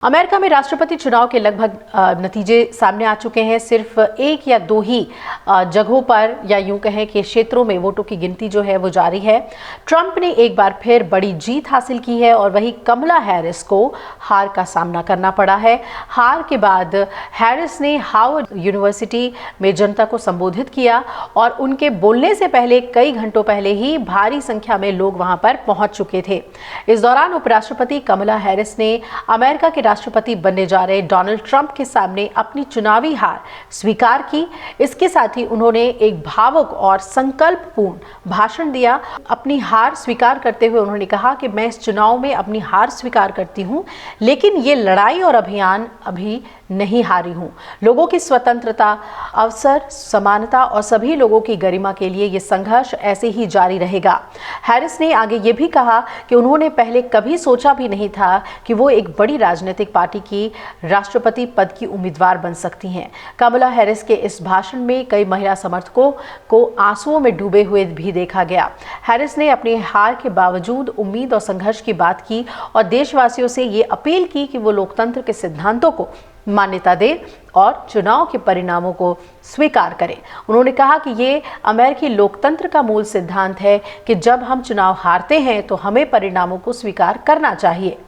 America में राष्ट्रपति चुनाव के लगभग नतीजे सामने आ चुके हैं। सिर्फ एक या दो ही जगहों पर या यूं कहें कि क्षेत्रों में वोटों की गिनती जो है वो जारी है। ट्रंप ने एक बार फिर बड़ी जीत हासिल की है और वही कमला हैरिस को हार का सामना करना पड़ा है। हार के बाद हैरिस ने हार्वर्ड यूनिवर्सिटी में जनता को संबोधित किया और उनके बोलने से पहले कई घंटों पहले ही भारी संख्या में लोग वहां पर पहुंच चुके थे। इस दौरान उपराष्ट्रपति कमला हैरिस ने अमेरिका के राष्ट्रपति बनने जा रहे डोनाल्ड ट्रंप के सामने अपनी चुनावी हार स्वीकार की। इसके साथ ही उन्होंने एक भावुक और संकल्पपूर्ण भाषण दिया। अपनी हार स्वीकार करते हुए उन्होंने कहा कि मैं इस चुनाव में अपनी हार स्वीकार करती हूं, लेकिन ये लड़ाई और अभियान अभी नहीं हारी हूं। लोगों की स्वतंत्रता, अवसर, समानता और सभी लोगों की गरिमा के लिए ये संघर्ष ऐसे ही जारी रहेगा। हैरिस ने आगे ये भी कहा कि उन्होंने पहले कभी सोचा भी नहीं था कि वो एक बड़ी राजनीतिक पार्टी की राष्ट्रपति पद की उम्मीदवार बन सकती हैं। कमला हैरिस के इस भाषण में कई महिला समर्थकों को आंसुओं में डूबे हुए भी देखा गया। हैरिस ने अपनी हार के बावजूद उम्मीद और संघर्ष की बात की और देशवासियों से ये अपील की कि वो लोकतंत्र के सिद्धांतों को मान्यता दें और चुनाव के परिणामों को स्वीकार करें। उन्होंने कहा कि ये अमेरिकी लोकतंत्र का मूल सिद्धांत है कि जब हम चुनाव हारते हैं तो हमें परिणामों को स्वीकार करना चाहिए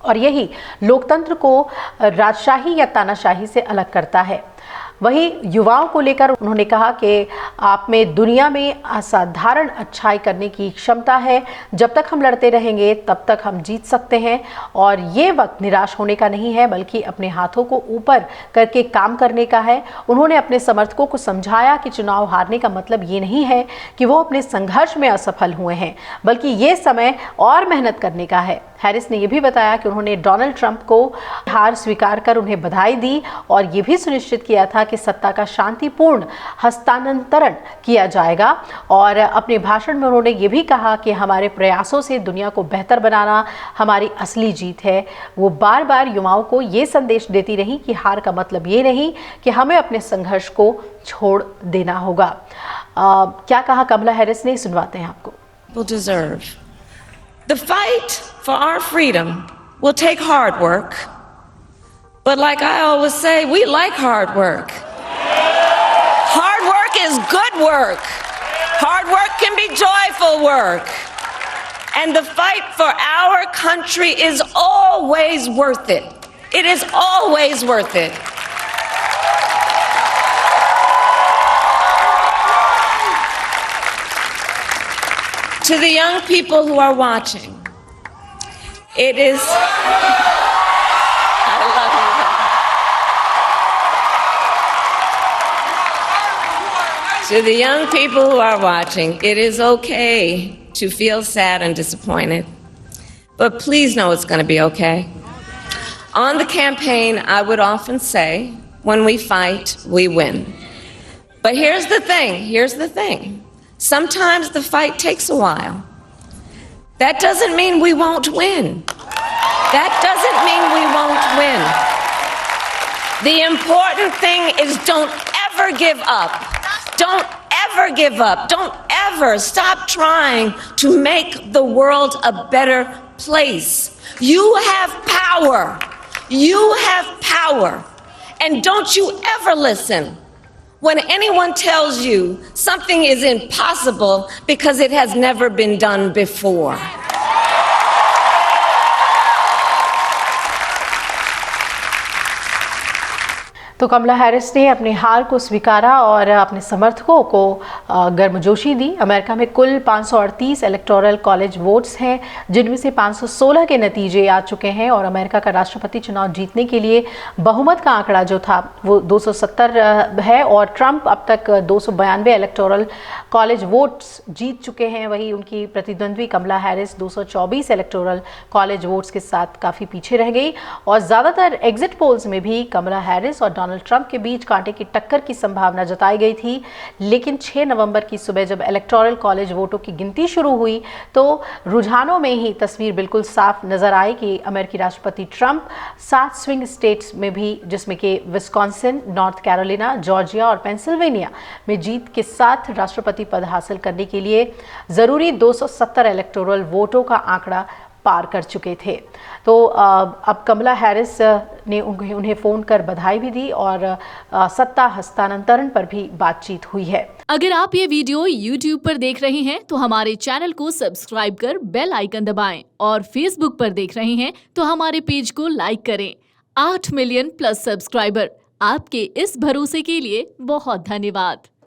और यही लोकतंत्र को राजशाही या तानाशाही से अलग करता है। वहीं युवाओं को लेकर उन्होंने कहा कि आप में दुनिया में असाधारण अच्छाई करने की क्षमता है। जब तक हम लड़ते रहेंगे तब तक हम जीत सकते हैं और ये वक्त निराश होने का नहीं है, बल्कि अपने हाथों को ऊपर करके काम करने का है। उन्होंने अपने समर्थकों को समझाया कि चुनाव हारने का मतलब ये नहीं है कि वो अपने संघर्ष में असफल हुए हैं, बल्कि ये समय और मेहनत करने का है। हैरिस ने यह भी बताया कि उन्होंने डोनाल्ड ट्रंप को हार स्वीकार कर उन्हें बधाई दी और ये भी सुनिश्चित किया था कि सत्ता का शांतिपूर्ण हस्तांतरण किया जाएगा। और अपने भाषण में उन्होंने ये भी कहा कि हमारे प्रयासों से दुनिया को बेहतर बनाना हमारी असली जीत है। वो बार बार युवाओं को ये संदेश देती रही कि हार का मतलब ये नहीं कि हमें अपने संघर्ष को छोड़ देना होगा। क्या कहा कमला हैरिस ने, सुनवाते हैं आपको। The fight for our freedom will take hard work, but like I always say, we like hard work. Hard work is good work. Hard work can be joyful work. And the fight for our country is always worth it. It is always worth it. To the young people who are watching, it is, I love you. To the young people who are watching, it is okay to feel sad and disappointed, but please know it's going to be okay. On the campaign, I would often say, when we fight, we win. But here's the thing. Sometimes the fight takes a while. That doesn't mean we won't win. That doesn't mean we won't win. The important thing is don't ever give up. Don't ever give up. Don't ever stop trying to make the world a better place. You have power. You have power. And don't you ever listen when anyone tells you something is impossible because it has never been done before. तो कमला Harris ने अपनी हार को स्वीकारा और अपने समर्थकों को गर्मजोशी दी। अमेरिका में कुल 538 इलेक्टोरल कॉलेज वोट्स हैं, जिनमें से 516 के नतीजे आ चुके हैं और अमेरिका का राष्ट्रपति चुनाव जीतने के लिए बहुमत का आंकड़ा जो था वो 270 है और ट्रंप अब तक 292 इलेक्टोरल कॉलेज वोट्स जीत चुके हैं। वहीं उनकी प्रतिद्वंद्वी कमला हैरिस 224 इलेक्टोरल कॉलेज वोट्स के साथ काफ़ी पीछे रह गई और ज़्यादातर एग्जिट पोल्स में भी कमला हैरिस और डोनाल्ड ट्रंप के बीच कांटे की टक्कर की संभावना जताई गई थी। लेकिन 6 नवंबर की सुबह जब इलेक्टोरल कॉलेज वोटों की गिनती शुरू हुई तो रुझानों में ही तस्वीर बिल्कुल साफ नजर आई कि अमेरिकी राष्ट्रपति ट्रंप 7 स्विंग स्टेट्स में भी, जिसमें कि विस्कॉन्सिन, नॉर्थ कैरोलिना, जॉर्जिया और पेंसिल्वेनिया में जीत के साथ राष्ट्रपति पद हासिल करने के लिए जरूरी 270 इलेक्टोरल वोटों का आंकड़ा पार कर चुके थे। तो अब कमला हैरिस ने उन्हें फ़ोन कर बधाई भी दी और सत्ता हस्तांतरण पर भी बातचीत हुई है। अगर आप ये वीडियो YouTube पर देख रहे हैं तो हमारे चैनल को सब्सक्राइब कर बेल आइकन दबाएं और Facebook पर देख रहे हैं तो हमारे पेज को लाइक करें। 8 मिलियन प्लस सब्सक्राइबर, आपके इस भरोसे के लिए बहुत धन्यवाद।